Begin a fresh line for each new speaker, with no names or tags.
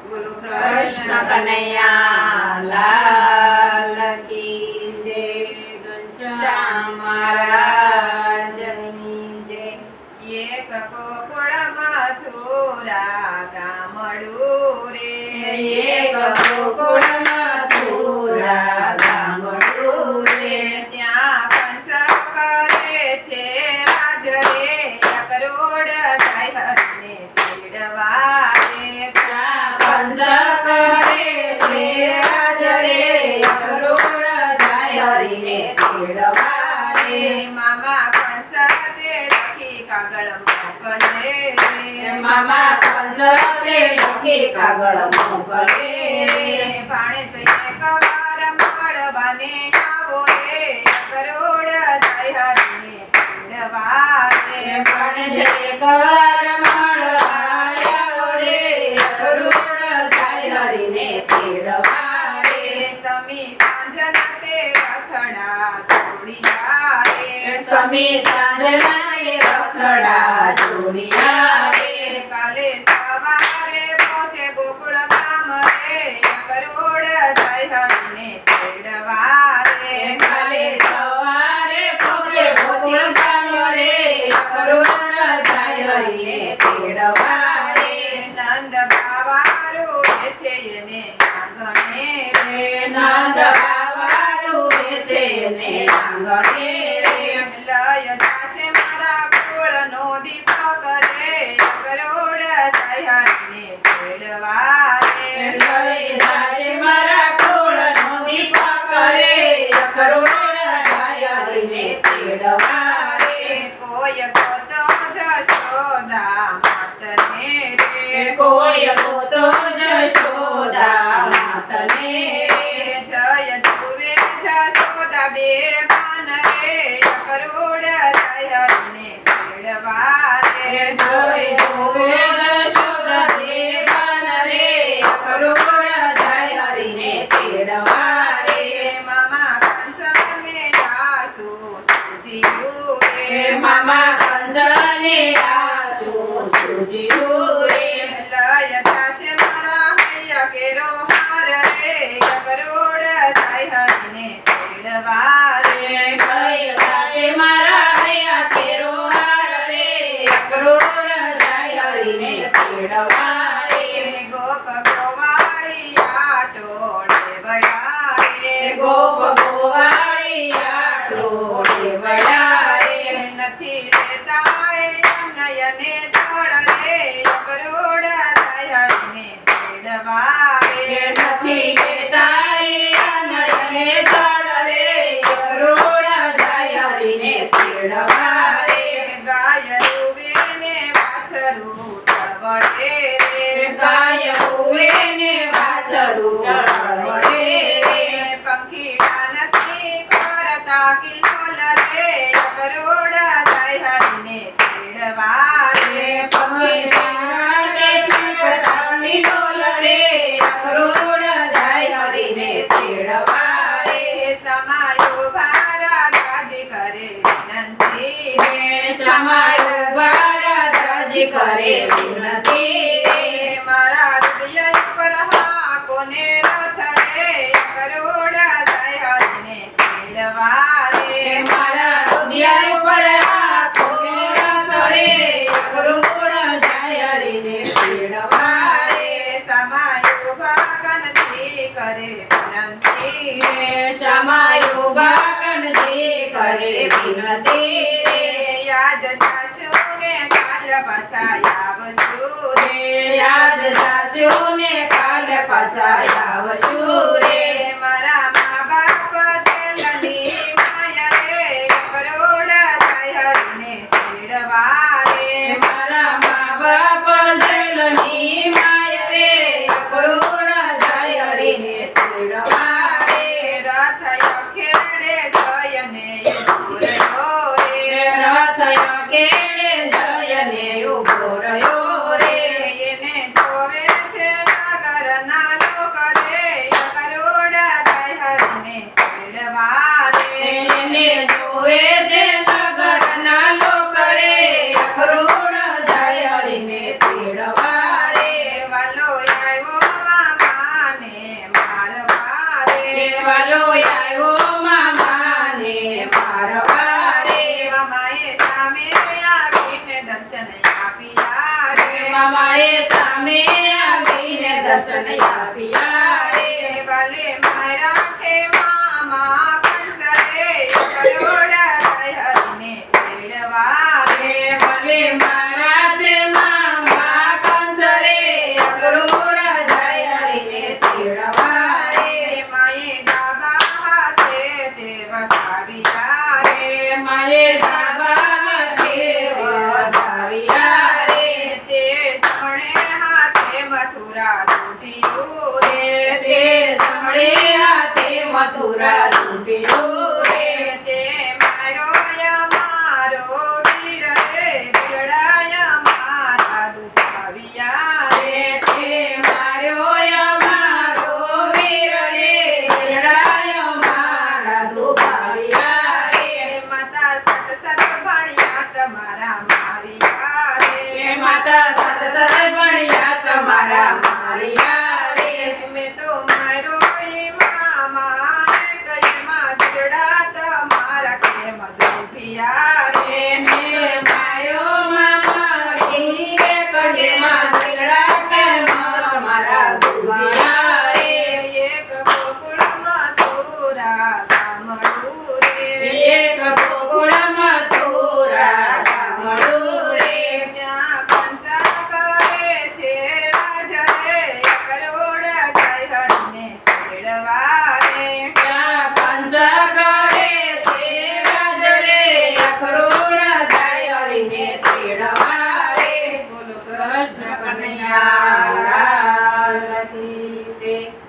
બોલો કૃષ્ણ કનૈયા લાલ કી જય, ઘનશ્યામ મહારાજની જય.
એક ગોકુળ મથુરા ગામડું રે,
એક ગોકુળ મથુરા ગામડું રે,
ત્યાં કંસ કરે છે રાજ રે, કરોડ જાય હરને તેડવા રે.
કંસ કરે છે રાજ રે, કરોડ જાય હરીને તેડવા રે.
મામા કંસ તે લખી કાગળ મોકલે રે,
મામા કંસ તે લખી કાગળ મોકલે.
ભાણે જઈને કવાર મળવાને આવો રે, કરોડ જાય હરને તેડવા રે.
પણ જે કવાર મળવા આવો રે, કરોડ જાય હરીને તેડવા રે.
સમી સાંજના તે રખડા જોડિયા રે,
સમી સાંજના એ રખડા જોડિયા રે.
કાલે સવારે પહોંચે ગોકુળ ગામ રે, કરોડ જાય હરને તેડવા રે.
કાલે સવારે પહોંચે ગોકુળ ગામ રે, કરોડ જાય હરીને તેડવા રે.
નંદ બાવારું છે એને આંગણે રે,
નંદ બાવાનું બેસે ને આંગણે રે.
લય જાશે મારા કુળનો દીપક રે, કરોડ જાય હરને તેડવા રે.
લઈ જાશે મારા કુળનો દીપક રે, કરોડ જાય હરીને તેડવા રે.
કોઈ ગોતો જશોદા માતને રે,
કોઈ ગોતો જશોદા માતને રે.
જય જુએ જશોદા બે પાન રે, કરોડ જાય હરને તેડવા રે.
જોઈ જોવે જશોદા દેવાન રે, કરોડ જાય હરીને તેડવા રે.
મામા કંસને આસુ સુજીયું રે,
મામા કંસને આસુ સૂજ્યું રે.
લય જાશે મારા હૈયા કેરો હાર રે, કરોડ જાય હરને તેડવા રે.
કઈ જાશે મારા હૈયા તેરો હાર રે, કરોડ જાય હરીને તેડવા રે.
ગોપ ગોવાળી આટોડે વળ્યા રે,
ગોપ ગોવાળિયા ટોળે વળ્યા રે.
નથી લેતા એ નયને છોડ રે, કરોડ જાય હરને તેડવા રે.
નથી લેતા એ નયને જળ રે, કરોડ જાય હરીને તેડવા રે.
ગાય રૂવે ને વાછરું વળે રે,
ગાય ઉવે ને વાછરું વળે રે.
પંખીડા નથી કરતા કિલોલ રે, કરોડ જાય હરને તેડવા રે.
પંખીડા નથી કરતાની ડોલ રે, કરોડ જાય હરીને તેડવા રે.
સમાયો ભારા ગાજી કરે વિનંતી રે,
સમાયો ભારતજી કરે વિનતી રે.
મારા હૃદય ઉપર હાકોને રથ રે, કરોડ જાય હરને તેડવા રે.
મારા હૃદય ઉપર આખો રથ રે, કરોડ જાય હરીને તેડવા રે.
સમાયો ભાગનથી કરે વિનંતી રે,
સમાયો ભાગનજી કરે વિનતી રે.
યાદ જાશું ને કાલ પાછા આવશું રે.
યાદ જાશું ને કાલ પાછા આવશું રે.
મારા મા બાપ છેલ્લની માય રે, કરોડ જાય હરને તેડવા રે.
મારા મા બાપ જેલની માય રે, કરોડ જાય હરીને તેડવા રે.
રથ ખેડે જયને ઉભો રે,
રથ કેડે જયને ઉભો રહ્યો રે.
એને જોવે છે નગરના લોક રે, કરોડ
સામે આવીને દર્શન આપ્યા રે
ભલે મારા છે મામા કંસ રે કરોડ થાય હરીને તેડવા રે
ભલે મારા છે મામા કંસ રે અક્રૂર જાય હરીને તેડવા રે
માએ દાબા હાથે તે વટાવ્યા રે
મારે ધાબા દેવ ધાર્યા રે
તે જમણે હાથે મથુરા લૂંટ્યું રે
તે સમળે હાથે મથુરા લૂંટ્યું રે
તે મારો વીર રે જડાય મારા દુખાવ્યા રે
તે માર્યો અમારો વીર રે જડાય મારા દુભાવ્યા રે
માતા સત સત ભણ્યા તમારા મારિયા
હે
રે
માતા સત સત ભણ્યા તમારા માર્યા રે
મેં તો મારો મામા ને કઈમાં જડા તમારા કેમ દુભિયા રે
મેં માર્યો મામા ધીરે કલેમાં ઝઘડા કેમ તમારા દુભાવ્યા રે
એક ગોકુળમાં થોરા ગામડું રે
એક ગોકુળ મથુરા ગામડું રે
ત્યાં કંસા કરે છે રાજ રે કરોડ જાય હરીને તેડવા રે
ત્યાં કંસ કરે છે રાજ રે અક્રૂર જાય હરીને તેડવા રે
બોલો
કૃષ્ણ કનૈયા લાલ કી જય.